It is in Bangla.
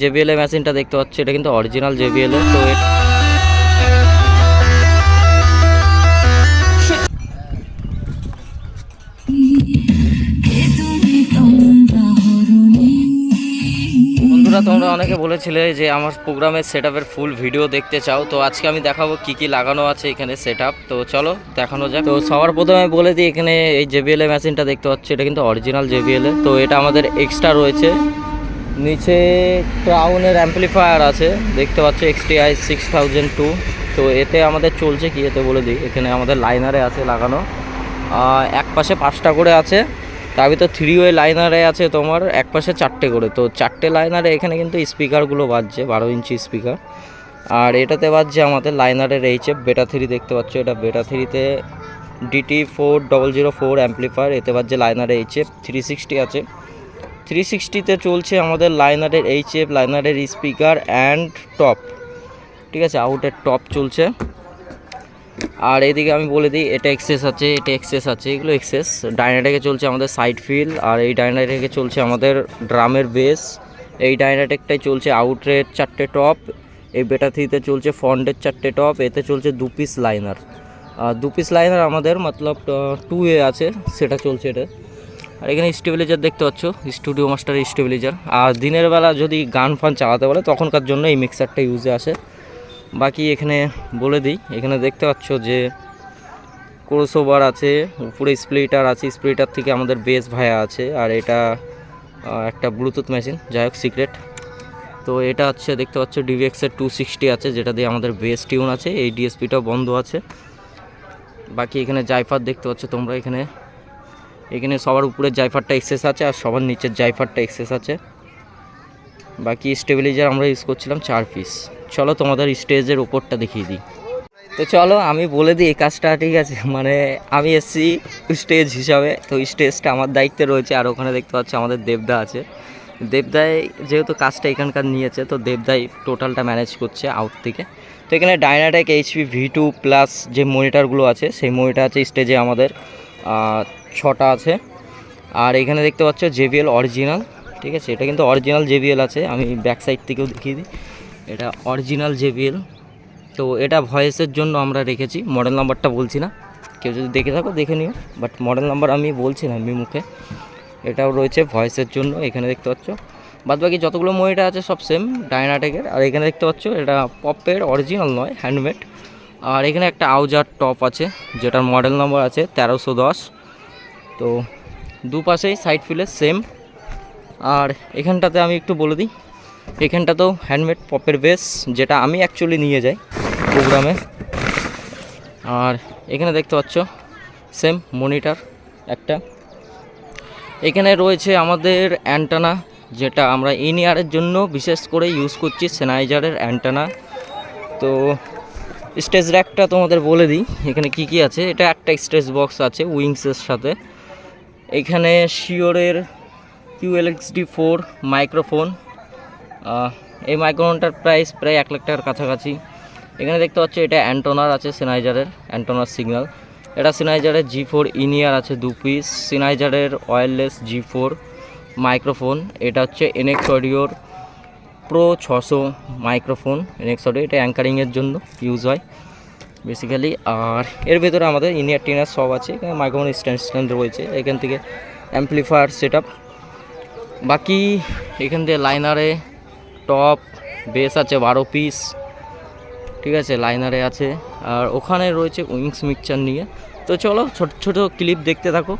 JBL এর মেশিনটা দেখতে পাচ্ছ, এটা কিন্তু অরিজিনাল JBL এর। তো বন্ধুরা, তোমরা অনেকে বলেছিলে যে আমার প্রোগ্রামের সেটআপের ফুল ভিডিও দেখতে চাও, তো আজকে আমি দেখাবো কি কি লাগানো আছে এখানে সেটআপ। তো চলো দেখানো যাক। তো সবার প্রথমে বলে দিই, এখানে এই JBL এর মেশিনটা দেখতে পাচ্ছ, এটা কিন্তু অরিজিনাল JBL এর। তো এটা আমাদের এক্সট্রা রয়েছে। নিচে ক্রাউনের অ্যাম্পলিফায়ার আছে দেখতে পাচ্ছ, XTI 6002। তো এতে আমাদের চলছে কি, এতে বলে দিই, এখানে আমাদের লাইনারে আছে লাগানো, এক পাশে 5টা করে আছে, তার ভিতর 3 ওয়ে লাইনারে আছে তোমার এক পাশে 4টে করে। তো 4টে লাইনারে এখানে কিন্তু স্পিকারগুলো বাজছে 12 ইঞ্চি স্পিকার। আর এটাতে বাজছে আমাদের লাইনারের HF বেটা 3 দেখতে পাচ্ছ, এটা বেটা 3তে DT4004 অ্যাম্পলিফায়ার, এতে বাজছে লাইনারের HF 360 আছে। 360তে চলছে আমাদের লাইনারের HF, লাইনারের স্পিকার অ্যান্ড টপ, ঠিক আছে, আউটের টপ চলছে। আর এইদিকে আমি বলে দিই, এটা এক্সেস আছে, এটা এক্সেস আছে, এগুলো এক্সেস। ডাইনাটেকে চলছে আমাদের সাইড ফিল, আর এই ডাইনাটেকে চলছে আমাদের ড্রামের বেস। এই ডাইনাটেকটাই চলছে আউটের 4টে টপ, এই বেটা 3তে চলছে ফ্রন্টের 4টে টপ, এতে চলছে 2 পিস লাইনার। 2 পিস লাইনার আমাদের মতলব 2 ওয়ে আছে, সেটা চলছে এটা। আর এখানে স্টেবিলাইজার দেখতে পাচ্ছ, স্টুডিও মাস্টার স্টেবিলাইজার। আর দিনের বেলা যদি গান ফান চালাতে বলে তখনকার জন্য এই মিক্সারটা ইউজে আসে। বাকি এখানে বলে দিই, এখানে দেখতে পাচ্ছ যে ক্রসওভার আছে, উপরে স্প্লিটার আছে, স্প্লিটার থেকে আমাদের বেস ভায়া আছে। আর এটা একটা ব্লুটুথ মেশিন, যাই হোক সিক্রেট। তো এটা হচ্ছে দেখতে পাচ্ছ DVX-এর 260 আছে, যেটা দিয়ে আমাদের বেস টিউন আছে। এই DSP-টাও বন্ধ আছে। বাকি এখানে জাইফার দেখতে পাচ্ছ তোমরা, এখানে সবার উপরের জাইফারটা এক্সেস আছে, আর সবার নিচের জাইফারটা এক্সেস আছে। বাকি স্টেবিলাইজার আমরা ইউজ করছিলাম 4 পিস। চলো তোমাদের স্টেজের উপরটা দেখিয়ে দিই। তো চলো আমি বলে দিই এই কাজটা, ঠিক আছে, মানে আমি এসছি স্টেজ হিসাবে, তো স্টেজটা আমার দায়িত্বে রয়েছে। আর ওখানে দেখতে পাচ্ছ আমাদের দেবদা আছে। দেবদাই যেহেতু কাজটা এখানকার নিয়েছে, তো দেবদাই টোটালটা ম্যানেজ করছে আউট থেকে। তো এখানে ডাইনাটেক HP V2 প্লাস যে মনিটরগুলো আছে, সেই মনিটর আছে স্টেজে আমাদের 6টা আছে। আর এখানে দেখতে পাচ্ছ JBL অরিজিনাল, ঠিক আছে, এটা কিন্তু অরিজিনাল JBL আছে। আমি ব্যাক সাইড থেকেও দেখিয়ে দিই, এটা অরিজিনাল JBL। তো এটা ভয়েসের জন্য আমরা রেখেছি, মডেল নাম্বারটা বলছি না, কেউ যদি দেখে থাকো দেখে নিও, বাট মডেল নাম্বার আমি বলছি না এমনি মুখে। এটাও রয়েছে ভয়েসের জন্য। এখানে দেখতে পাচ্ছ বাদবাকি যতগুলো মনিটর আছে সব সেম ডাইনাটেকের। আর এখানে দেখতে পাচ্ছ এটা পপের, অরিজিনাল নয়, হ্যান্ডমেড। আর এখানে একটা আউজার টপ আছে, যেটার মডেল নাম্বার আছে 1310। তো দুপাশেই সাইড ফিলে সেম। আর এখানটাতে আমি একটু বলে দিই, এখানটাতেও হ্যান্ডমেড পপের বেস, যেটা আমি অ্যাকচুয়ালি নিয়ে যাই প্রোগ্রামে। আর এখানে দেখতে পাচ্ছ সেম মনিটর একটা। এখানে রয়েছে আমাদের অ্যান্টেনা, যেটা আমরা ইন ইয়ারের জন্য বিশেষ করে ইউজ করছি, সেনাইজারের অ্যান্টেনা। তো স্টেজ র্যাকটা তোমাদের বলে দিই, এখানে কি কি আছে। এটা একটা স্টেজ বক্স আছে উইংসের সাথে। এখানে শিওরের QLXD4 মাইক্রোফোন, এই মাইক্রোফোনটার প্রাইস প্রায় 1 লাখ টাকার কাছাকাছি। এখানে দেখতে পাচ্ছ এটা অ্যান্টোনার আছে, সেনাইজারের অ্যান্টোনার সিগন্যাল। এটা সেনাইজারের G4 ইনিয়ার আছে 2 পিস, সেনাইজারের ওয়্যারলেস G4 মাইক্রোফোন। এটা হচ্ছে NX অডিওর Pro 600 microphone, NX audio, এটা অ্যাঙ্কারিংয়ের জন্য ইউজ হয় বেসিক্যালি। আর এর ভেতরে আমাদের ইনিয়ার টিনার সব আছে, এখানে মাইক্রোফোন স্ট্যান্ড রয়েছে, এখান থেকে অ্যাম্পলিফায়ার সেটআপ। বাকি এখান থেকে লাইনারে টপ বেস আছে 12 পিস, ঠিক আছে, লাইনারে আছে। আর ওখানে রয়েছে উইংস মিক্সচার নিয়ে। তো চলো ছোট ছোট ক্লিপ দেখতে থাকো।